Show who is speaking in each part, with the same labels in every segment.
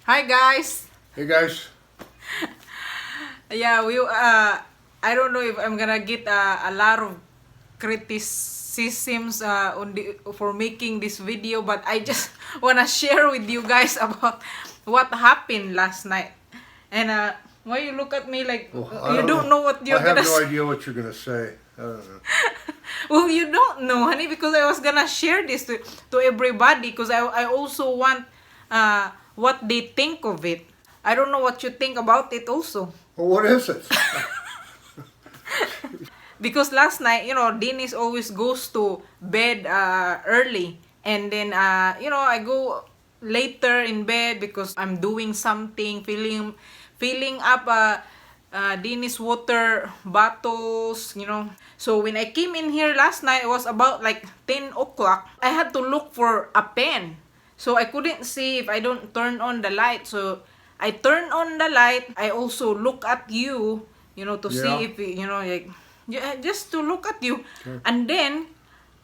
Speaker 1: Hi guys.
Speaker 2: Hey guys.
Speaker 1: Yeah, I don't know if I'm gonna get a lot of criticisms for making this video, but I just wanna share with you guys about what happened last night. And why you look at me like you don't know what you're gonna
Speaker 2: I have no idea what you're gonna say. I don't know.
Speaker 1: Well, you don't know, honey, because I was gonna share this to everybody because I also want what they think of it. I don't know what you think about it also.
Speaker 2: Well, what is it?
Speaker 1: Because last night, Dennis always goes to bed early. And then, I go later in bed because I'm doing something, filling up Dennis water bottles, So when I came in here last night, it was about like 10 o'clock. I had to look for a pen. So I couldn't see if I don't turn on the light. So I turn on the light. I also look at you, to see if, just to look at you.
Speaker 2: Okay.
Speaker 1: And then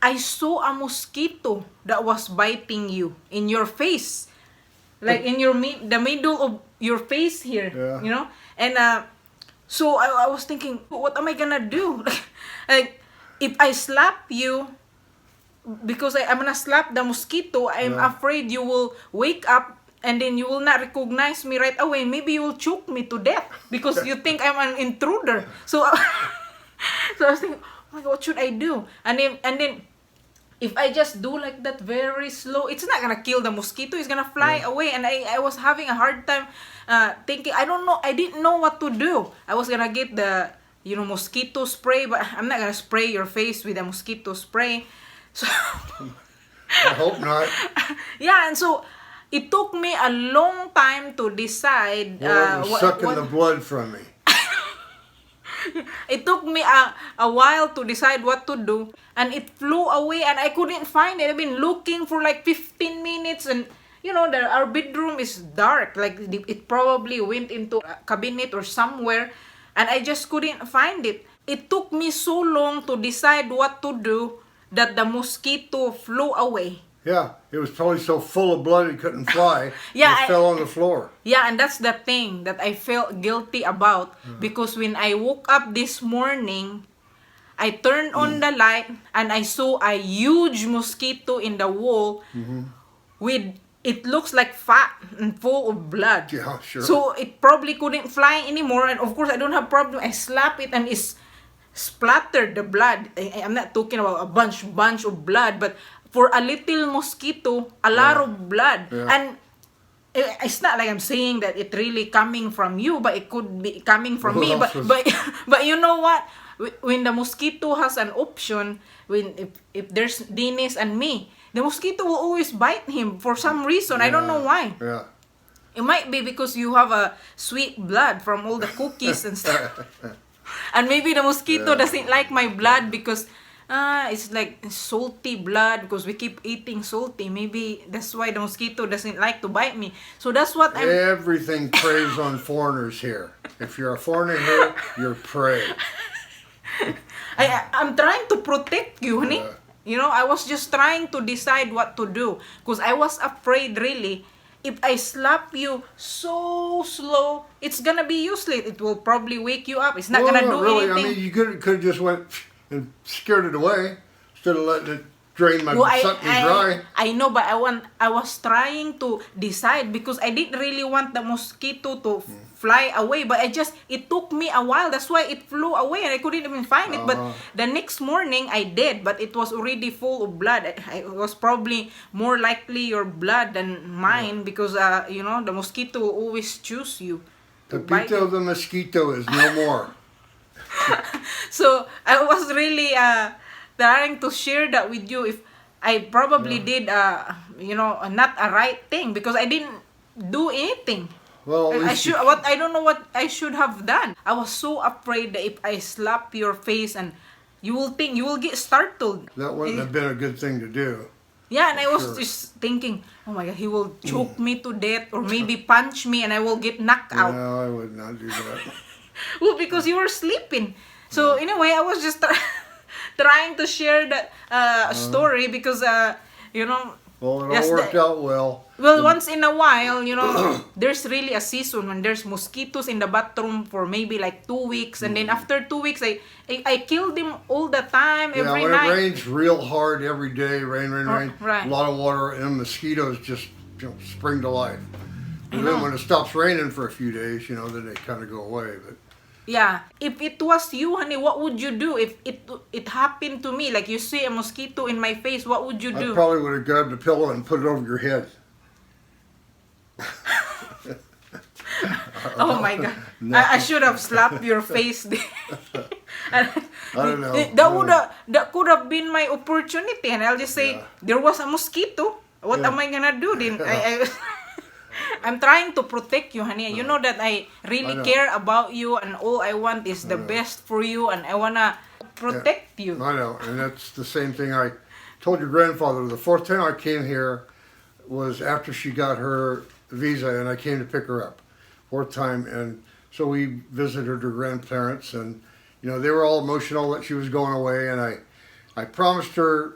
Speaker 1: I saw a mosquito that was biting you in your face. Like in the middle of your face here,
Speaker 2: Yeah.
Speaker 1: And so I was thinking, what am I gonna do? Like, if I slap you, because I'm gonna slap the mosquito, I'm afraid you will wake up and then you will not recognize me right away. Maybe you will choke me to death because you think I'm an intruder. So, so I was thinking, oh my God, what should I do? And then, if I just do like that very slow, it's not gonna kill the mosquito. It's gonna fly away. And I was having a hard time thinking. I don't know. I didn't know what to do. I was gonna get the mosquito spray, but I'm not gonna spray your face with a mosquito spray. So
Speaker 2: I hope not.
Speaker 1: yeah, and so it took me a long time to decide.
Speaker 2: Well, it was sucking the blood from me.
Speaker 1: It took me a while to decide what to do, and it flew away and I couldn't find it. I've been looking for like 15 minutes, and our bedroom is dark, like it probably went into a cabinet or somewhere, and I just couldn't find it. It took me so long to decide what to do that the mosquito flew away.
Speaker 2: Yeah, it was probably so full of blood it couldn't fly.
Speaker 1: Yeah,
Speaker 2: it fell on the floor.
Speaker 1: Yeah, and that's the thing that I felt guilty about, because when I woke up this morning, I turned on the light and I saw a huge mosquito in the wall with, it looks like fat and full of blood.
Speaker 2: Yeah, sure.
Speaker 1: So it probably couldn't fly anymore, and of course I don't have problem. I slap it and it's splattered the blood. I'm not talking about a bunch of blood, but for a little mosquito, a lot of blood.
Speaker 2: Yeah.
Speaker 1: And it's not like I'm saying that it really coming from you, but it could be coming from me. But you know what? When the mosquito has an option, if there's Dennis and me, the mosquito will always bite him for some reason. I don't know why.
Speaker 2: Yeah.
Speaker 1: It might be because you have a sweet blood from all the cookies and stuff. And maybe the mosquito doesn't like my blood because it's like salty blood, because we keep eating salty. Maybe that's why the mosquito doesn't like to bite me. So that's what
Speaker 2: Everything preys on foreigners here. If you're a foreigner here, you're prey.
Speaker 1: I'm trying to protect you, honey. I was just trying to decide what to do, because I was afraid, really, if I slap you so slow, it's gonna be useless. It will probably wake you up. It's not gonna do
Speaker 2: really.
Speaker 1: anything.
Speaker 2: I mean, you could have just went and scared it away instead of letting it drain suck me dry.
Speaker 1: I know, but I was trying to decide because I didn't really want the mosquito to fly away, but it took me a while. That's why it flew away and I couldn't even find it. But the next morning I did, but it was already full of blood. It was probably more likely your blood than mine, because the mosquito will always choose you.
Speaker 2: Pepito the mosquito is no more.
Speaker 1: So I was really trying to share that with you. If I probably did not a right thing, because I didn't do anything.
Speaker 2: Well,
Speaker 1: I don't know what I should have done. I was so afraid that if I slap your face, and you will get startled.
Speaker 2: That wouldn't have been a good thing to do.
Speaker 1: Yeah, and I was just thinking, oh my God, he will choke me to death, or maybe punch me and I will get knocked out.
Speaker 2: No, I would not do that.
Speaker 1: Well, because you were sleeping. So anyway, I was just trying to share that story, because
Speaker 2: Well, it
Speaker 1: Yes,
Speaker 2: all worked out well.
Speaker 1: well, once in a while, there's really a season when there's mosquitoes in the bathroom for maybe like 2 weeks, and then after 2 weeks, I kill them all the time,
Speaker 2: Yeah,
Speaker 1: every
Speaker 2: when
Speaker 1: night.
Speaker 2: it rains real hard every day, rain,
Speaker 1: Right.
Speaker 2: a lot of water, and mosquitoes just spring to life.
Speaker 1: I
Speaker 2: And then
Speaker 1: know.
Speaker 2: when it stops raining for a few days, then they kind of go away. But
Speaker 1: Yeah, if it was you, honey, what would you do if it happened to me? Like you see a mosquito in my face, what would you
Speaker 2: I
Speaker 1: do?
Speaker 2: probably would have grabbed a pillow and put it over your head.
Speaker 1: Oh my God!
Speaker 2: No.
Speaker 1: I should have slapped your face there.
Speaker 2: I don't know.
Speaker 1: That could have been my opportunity, and I'll just say
Speaker 2: Yeah.
Speaker 1: there was a mosquito. What
Speaker 2: Yeah.
Speaker 1: am I gonna do then? I'm trying to protect you, honey. You know that I really
Speaker 2: I know.
Speaker 1: care about you, and all I want is the best for you, and I wanna protect you.
Speaker 2: I know, and that's the same thing I told your grandfather. The fourth time I came here was after she got her visa, and I came to pick her up. Fourth time, and so we visited her grandparents, and they were all emotional that she was going away, and I promised her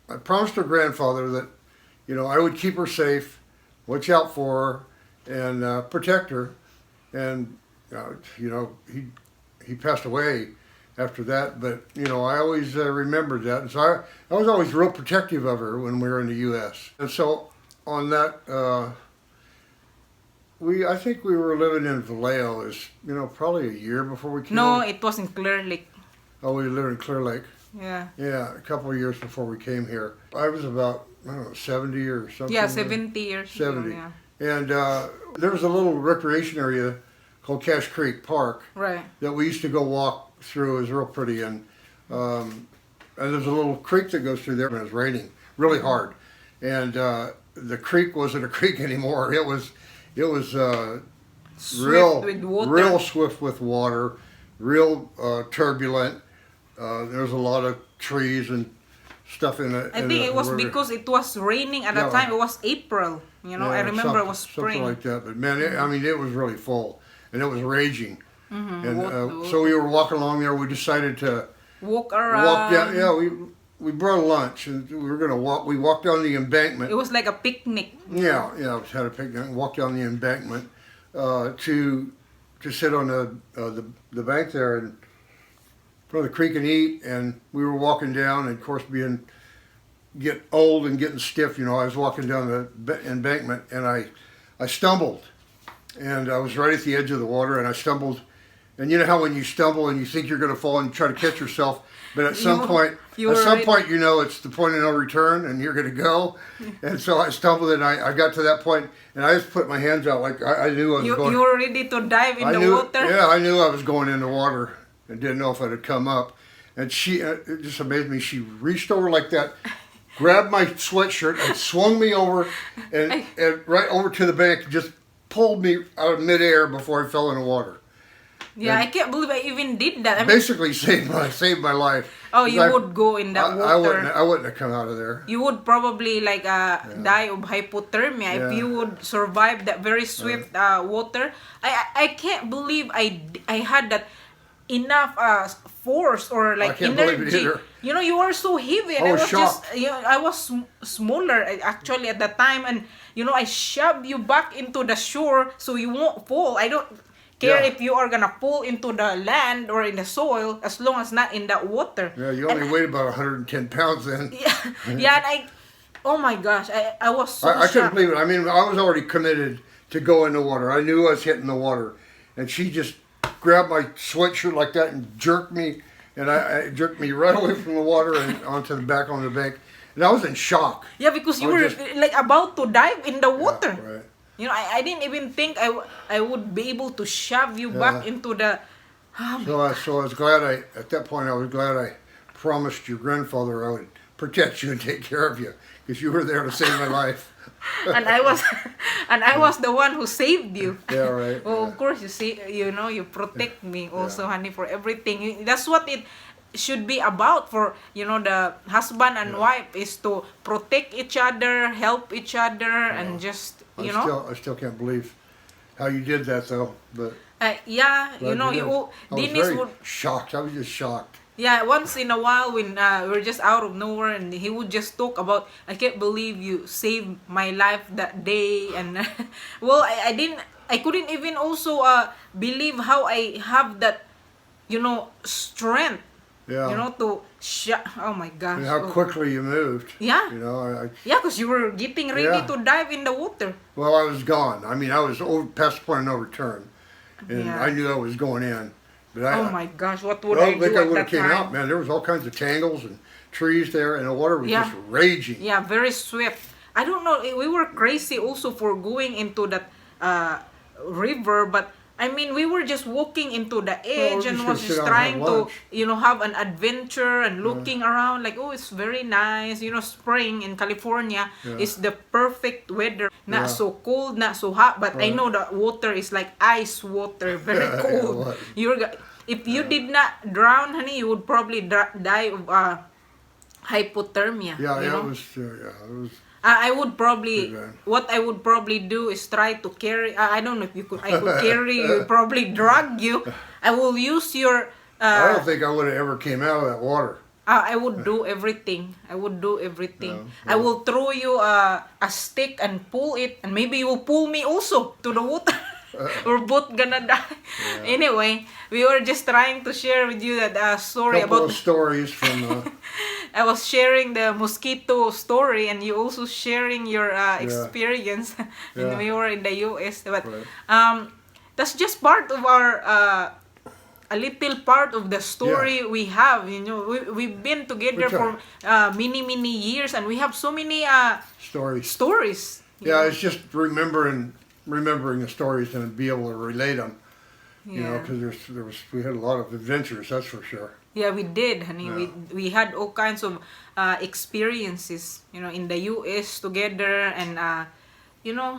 Speaker 2: grandfather that I would keep her safe, watch out for her, and protect her, and he passed away after that, but I always remembered that, and so I was always real protective of her when we were in the U.S. And so on that. I think we were living in Vallejo, probably a year before we came.
Speaker 1: No, it was in Clear Lake.
Speaker 2: Oh, we lived in Clear Lake.
Speaker 1: Yeah.
Speaker 2: Yeah, a couple of years before we came here. I was about, I don't know, 70 or something.
Speaker 1: Yeah, 70 years.
Speaker 2: 70.
Speaker 1: Ago, yeah.
Speaker 2: And there was a little recreation area called Cache Creek Park
Speaker 1: Right.
Speaker 2: that we used to go walk through. It was real pretty. And there's a little creek that goes through there when it's raining really hard. And the creek wasn't a creek anymore. It was
Speaker 1: Swift with water.
Speaker 2: real swift with water, real turbulent. There was a lot of trees and stuff in it.
Speaker 1: I think it was because it was raining at the time. It was April. I remember it was spring.
Speaker 2: Something like that. But man, it was really full, and it was raging.
Speaker 1: Mm-hmm.
Speaker 2: And so we were walking along there. We decided to
Speaker 1: Walk around.
Speaker 2: walk down. Yeah, we brought lunch, and we were gonna walk. We walked down the embankment.
Speaker 1: It was like a picnic.
Speaker 2: Yeah, we had a picnic and walked down the embankment to sit on the bank there in front of the creek and eat. And we were walking down, and of course, get old and getting stiff, I was walking down the embankment, and I stumbled, and I was right at the edge of the water, and I stumbled. And you know how when you stumble and you think you're going to fall and you try to catch yourself, but at some point it's the point of no return and you're going to go. And so I stumbled, and I got to that point, and I just put my hands out like I knew I was going.
Speaker 1: You were ready to dive in the water?
Speaker 2: Yeah, I knew I was going in the water and didn't know if it had come up. And it just amazed me. She reached over like that, grabbed my sweatshirt and swung me over and right over to the bank, just pulled me out of midair before I fell in the water.
Speaker 1: Yeah, I can't believe I even did that.
Speaker 2: Basically saved my life.
Speaker 1: Oh, you would go in that water.
Speaker 2: I wouldn't have come out of there.
Speaker 1: You would probably die of hypothermia if you would survive that very swift water. I can't believe I had that enough force or
Speaker 2: I can't believe it
Speaker 1: energy.
Speaker 2: either.
Speaker 1: You were so heavy, and
Speaker 2: I
Speaker 1: I
Speaker 2: was
Speaker 1: was
Speaker 2: shocked.
Speaker 1: I was smaller actually at that time, and I shoved you back into the shore so you won't fall. I don't care if you are gonna fall into the land or in the soil, as long as not in that water.
Speaker 2: Yeah, you only weighed about 110 pounds then.
Speaker 1: Yeah, and oh my gosh, I was so
Speaker 2: I couldn't
Speaker 1: shocked.
Speaker 2: believe it. I mean, I was already committed to go in the water. I knew I was hitting the water, and she just grabbed my sweatshirt like that and jerked me, and I jerked me right away from the water and onto the back on the bank, and I was in shock.
Speaker 1: Yeah, because you were like about to dive in the water.
Speaker 2: Yeah, right.
Speaker 1: I didn't even think I would be able to shove you back into the.
Speaker 2: So I was glad at that point I was glad I promised your grandfather I would protect you and take care of you, because you were there to save my life.
Speaker 1: And I was the one who saved you.
Speaker 2: Yeah, right.
Speaker 1: Well, of course, you protect me also, honey, for everything. That's what it should be about for, the husband and wife, is to protect each other, help each other, and just,
Speaker 2: I still can't believe how you did that though, but
Speaker 1: Yeah, you
Speaker 2: glad
Speaker 1: know,
Speaker 2: you did. I was
Speaker 1: Dennis
Speaker 2: very
Speaker 1: would.
Speaker 2: shocked. I was just shocked.
Speaker 1: Yeah, once in a while when we're just out of nowhere and he would just talk about, I can't believe you saved my life that day. And well, I couldn't even also believe how I have that, strength,
Speaker 2: Yeah,
Speaker 1: oh my
Speaker 2: and
Speaker 1: gosh.
Speaker 2: how
Speaker 1: Oh.
Speaker 2: quickly you moved.
Speaker 1: Yeah,
Speaker 2: You know,
Speaker 1: yeah, because you were getting ready
Speaker 2: yeah.
Speaker 1: to dive in the water.
Speaker 2: Well, I was gone. I mean, I was over past the point of no return, and
Speaker 1: Yeah.
Speaker 2: I knew I was going in. But
Speaker 1: Oh my gosh, what would
Speaker 2: well,
Speaker 1: I
Speaker 2: I think
Speaker 1: do
Speaker 2: I
Speaker 1: at
Speaker 2: would have
Speaker 1: that
Speaker 2: came
Speaker 1: time?
Speaker 2: out, man. There was all kinds of tangles and trees there, and the water was
Speaker 1: Yeah.
Speaker 2: just raging.
Speaker 1: Yeah, very swift. I don't know. We were crazy also for going into that river, but I mean, we were just walking into the
Speaker 2: Well,
Speaker 1: edge
Speaker 2: we're
Speaker 1: and
Speaker 2: just gonna
Speaker 1: was
Speaker 2: sit
Speaker 1: just
Speaker 2: down and have
Speaker 1: trying to,
Speaker 2: lunch.
Speaker 1: have an adventure and looking around like, oh, it's very nice. Spring in California
Speaker 2: Yeah.
Speaker 1: is the perfect weather. Not
Speaker 2: Yeah.
Speaker 1: so cold, not so hot, but I
Speaker 2: Right.
Speaker 1: know the water is like ice water, very
Speaker 2: Yeah, it
Speaker 1: cold.
Speaker 2: was.
Speaker 1: If you did not drown, honey, you would probably die of hypothermia.
Speaker 2: Yeah,
Speaker 1: you
Speaker 2: yeah,
Speaker 1: know?
Speaker 2: it was.
Speaker 1: I would probably
Speaker 2: Pretty bad.
Speaker 1: what I would probably do is try to carry. I don't know if I could carry you. Probably drag you. I will use your.
Speaker 2: I don't think I would have ever came out of that water.
Speaker 1: I would do everything. I would do everything.
Speaker 2: Yeah,
Speaker 1: I will throw you a stick and pull it, and maybe you will pull me also to the water. We're both gonna die.
Speaker 2: Yeah.
Speaker 1: Anyway, we were just trying to share with you that story
Speaker 2: Couple
Speaker 1: about.
Speaker 2: of stories from.
Speaker 1: I was sharing the mosquito story, and you also sharing your experience when
Speaker 2: Yeah.
Speaker 1: we were in the U.S. But
Speaker 2: Right.
Speaker 1: that's just part of our a little part of the story we have. We've been together
Speaker 2: Which
Speaker 1: for many years, and we have so many
Speaker 2: Stories.
Speaker 1: stories.
Speaker 2: Yeah, it's just remembering the stories and be able to relate them. You know, because we had a lot of adventures. That's for sure.
Speaker 1: Yeah, we did, honey.
Speaker 2: Yeah.
Speaker 1: We had all kinds of experiences, in the U.S. together, and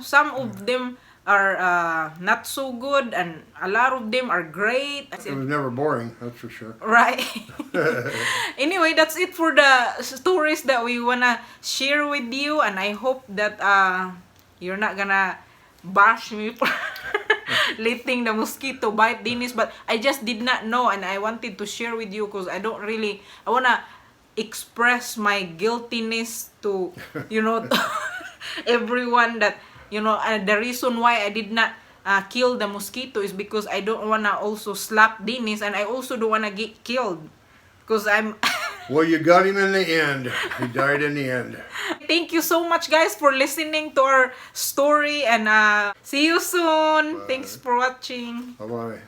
Speaker 1: some of them are not so good, and a lot of them are great.
Speaker 2: It was never boring. That's for sure.
Speaker 1: Right. Anyway, that's it for the stories that we wanna share with you, and I hope that you're not gonna bash me for letting the mosquito bite Dennis, but I just did not know, and I wanted to share with you because I wanna express my guiltiness to everyone that the reason why I did not kill the mosquito is because I don't wanna also slap Dennis, and I also don't wanna get killed because I'm.
Speaker 2: Well, you got him in the end. He died in the end.
Speaker 1: Thank you so much, guys, for listening to our story, and see you soon.
Speaker 2: Bye.
Speaker 1: Thanks for watching.
Speaker 2: Bye bye.